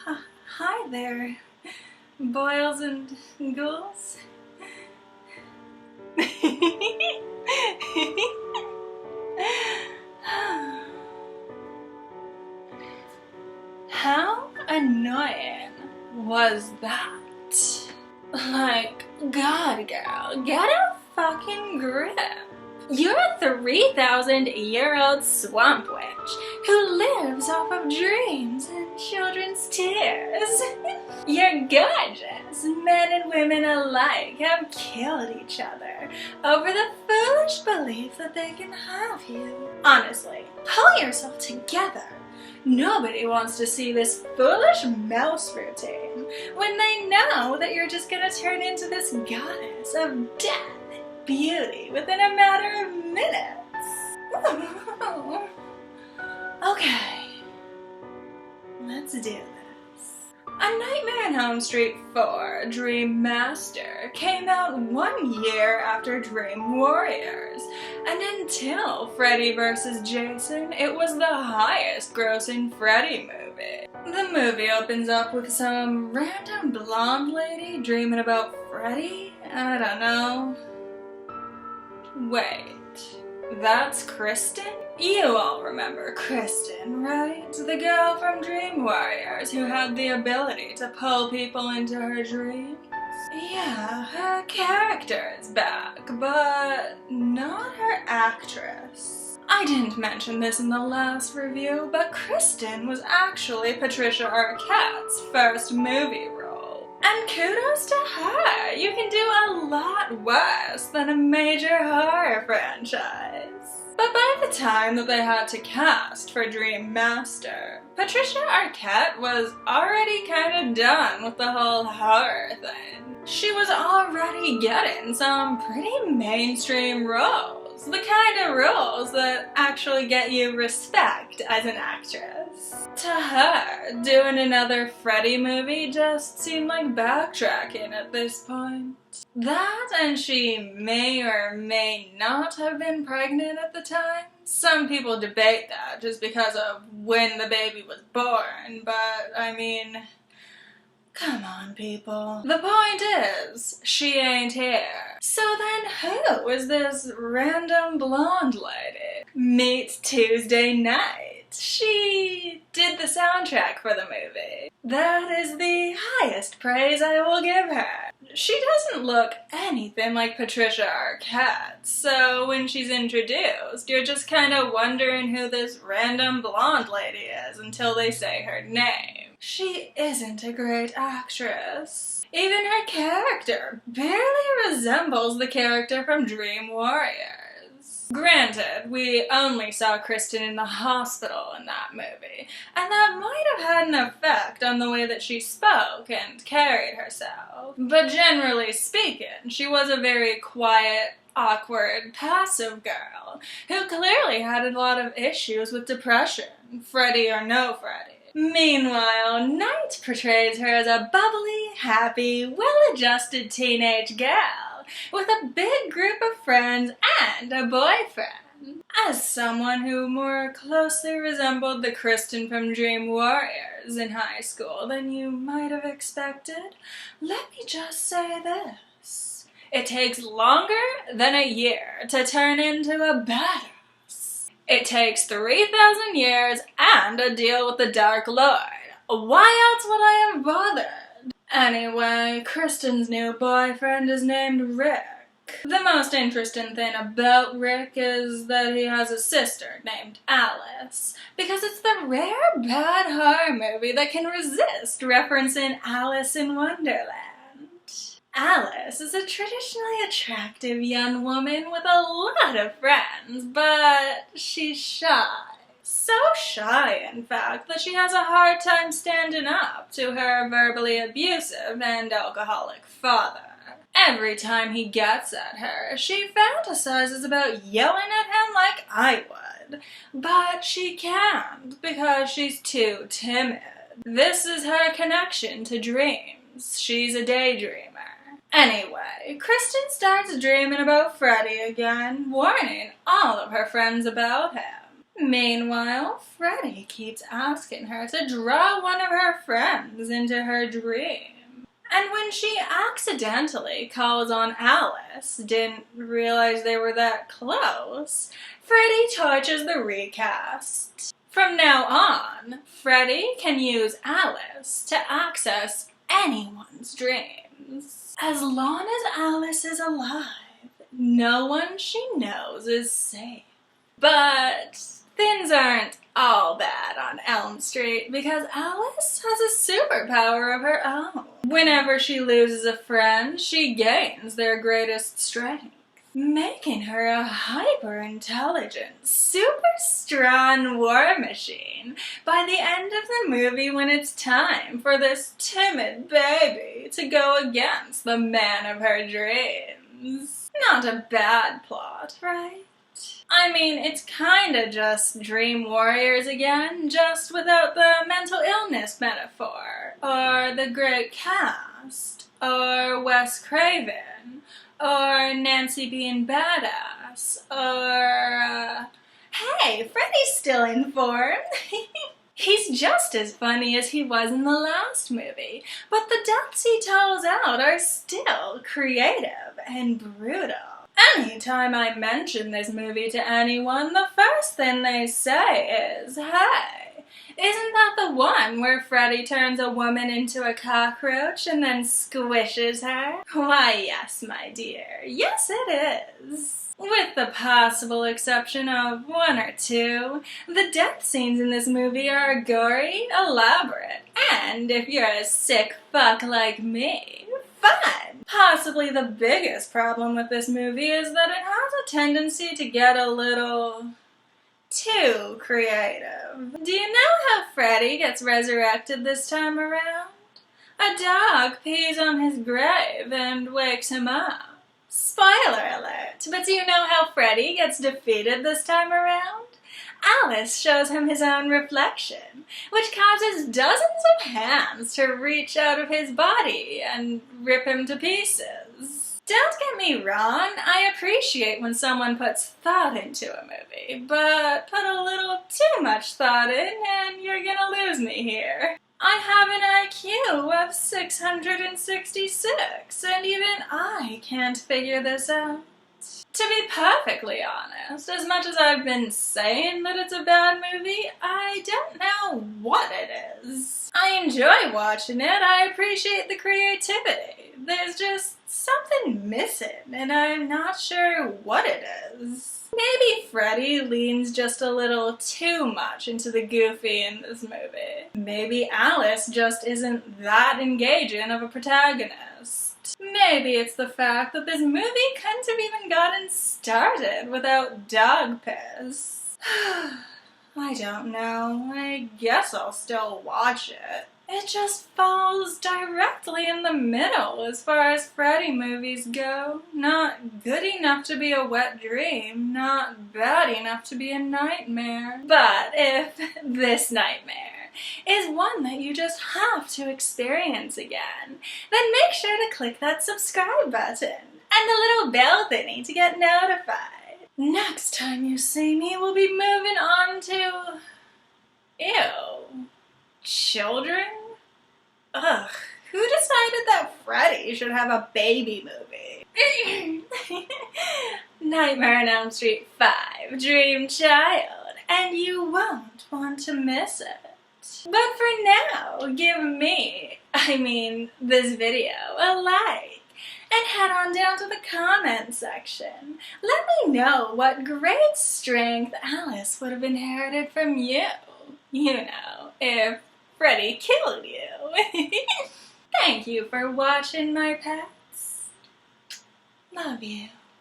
Hi there, boils and ghouls. How annoying was that? Like, God, girl, get a fucking grip. You're a 3,000-year-old swamp witch who lives off of dreams and children's tears. You're gorgeous. Men and women alike have killed each other over the foolish belief that they can have you. Honestly, pull yourself together. Nobody wants to see this foolish mouse routine when they know that you're just gonna turn into this goddess of death and beauty within a matter of minutes. Okay, let's do this. A Nightmare on Elm Street 4 Dream Master came out 1 year after Dream Warriors, and until Freddy vs. Jason, it was the highest grossing Freddy movie. The movie opens up with some random blonde lady dreaming about Freddy? I don't know. Wait, that's Kristen? You all remember Kristen, right? The girl from Dream Warriors who had the ability to pull people into her dreams? Yeah, her character is back, but not her actress. I didn't mention this in the last review, but Kristen was actually Patricia Arquette's first movie role. And kudos to her! You can do a lot worse than a major horror franchise. But by the time that they had to cast for Dream Master, Patricia Arquette was already kind of done with the whole horror thing. She was already getting some pretty mainstream roles, the kind of roles that actually get you respect as an actress. To her, doing another Freddy movie just seemed like backtracking at this point. That, and she may or may not have been pregnant at the time. Some people debate that just because of when the baby was born, but I mean, come on, people. The point is, she ain't here. So then who is this random blonde lady? Meet Tuesday Night. She did the soundtrack for the movie. That is the highest praise I will give her. She doesn't look anything like Patricia Arquette, so when she's introduced, you're just kind of wondering who this random blonde lady is until they say her name. She isn't a great actress. Even her character barely resembles the character from Dream Warriors. Granted, we only saw Kristen in the hospital in that movie, and that might have had an effect on the way that she spoke and carried herself. But generally speaking, she was a very quiet, awkward, passive girl who clearly had a lot of issues with depression, Freddy or no Freddy. Meanwhile, Knight portrays her as a bubbly, happy, well-adjusted teenage girl with a big group of friends and a boyfriend. As someone who more closely resembled the Kristen from Dream Warriors in high school than you might have expected, let me just say this. It takes longer than a year to turn into a badass. It takes 3,000 years and a deal with the Dark Lord. Why else would I have bothered? Anyway, Kristen's new boyfriend is named Rick. The most interesting thing about Rick is that he has a sister named Alice, because it's the rare bad horror movie that can resist referencing Alice in Wonderland. Alice is a traditionally attractive young woman with a lot of friends, but she's shy. So shy, in fact, that she has a hard time standing up to her verbally abusive and alcoholic father. Every time he gets at her, she fantasizes about yelling at him like I would. But she can't because she's too timid. This is her connection to dreams. She's a daydreamer. Anyway, Kristen starts dreaming about Freddy again, warning all of her friends about him. Meanwhile, Freddie keeps asking her to draw one of her friends into her dream. And when she accidentally calls on Alice, didn't realize they were that close, Freddie tortures the recast. From now on, Freddie can use Alice to access anyone's dreams. As long as Alice is alive, no one she knows is safe. But things aren't all bad on Elm Street because Alice has a superpower of her own. Whenever she loses a friend, she gains their greatest strength, making her a hyper-intelligent, super strong war machine by the end of the movie when it's time for this timid baby to go against the man of her dreams. Not a bad plot, right? I mean, it's kinda just Dream Warriors again, just without the mental illness metaphor, or the great cast, or Wes Craven, or Nancy being badass, or, hey, Freddie's still in form. He's just as funny as he was in the last movie, but the deaths he tells out are still creative and brutal. Anytime I mention this movie to anyone, the first thing they say is, hey, isn't that the one where Freddie turns a woman into a cockroach and then squishes her? Why, yes, my dear, yes it is. With the possible exception of one or two, the death scenes in this movie are gory, elaborate, and if you're a sick fuck like me, fun. Possibly the biggest problem with this movie is that it has a tendency to get a little too creative. Do you know how Freddie gets resurrected this time around? A dog pees on his grave and wakes him up. Spoiler alert, but do you know how Freddie gets defeated this time around? Alice shows him his own reflection, which causes dozens of hands to reach out of his body and rip him to pieces. Don't get me wrong, I appreciate when someone puts thought into a movie, but put a little too much thought in and you're gonna lose me here. I have an IQ of 666, and even I can't figure this out. To be perfectly honest, as much as I've been saying that it's a bad movie, I don't know what it is. I enjoy watching it, I appreciate the creativity. There's just something missing, and I'm not sure what it is. Maybe Freddie leans just a little too much into the goofy in this movie. Maybe Alice just isn't that engaging of a protagonist. Maybe it's the fact that this movie couldn't have even gotten started without dog piss. I don't know. I guess I'll still watch it. It just falls directly in the middle as far as Freddy movies go. Not good enough to be a wet dream, not bad enough to be a nightmare. But if this nightmare is one that you just have to experience again, then make sure to click that subscribe button and the little bell thingy to get notified. Next time you see me, we'll be moving on to... Ew. Children? Ugh, who decided that Freddy should have a baby movie? Nightmare on Elm Street 5, Dream Child, and you won't want to miss it. But for now, give me, this video, a like, and head on down to the comment section. Let me know what great strength Alice would have inherited from you. You know, if Freddy killed you. Thank you for watching, my pets. Love you.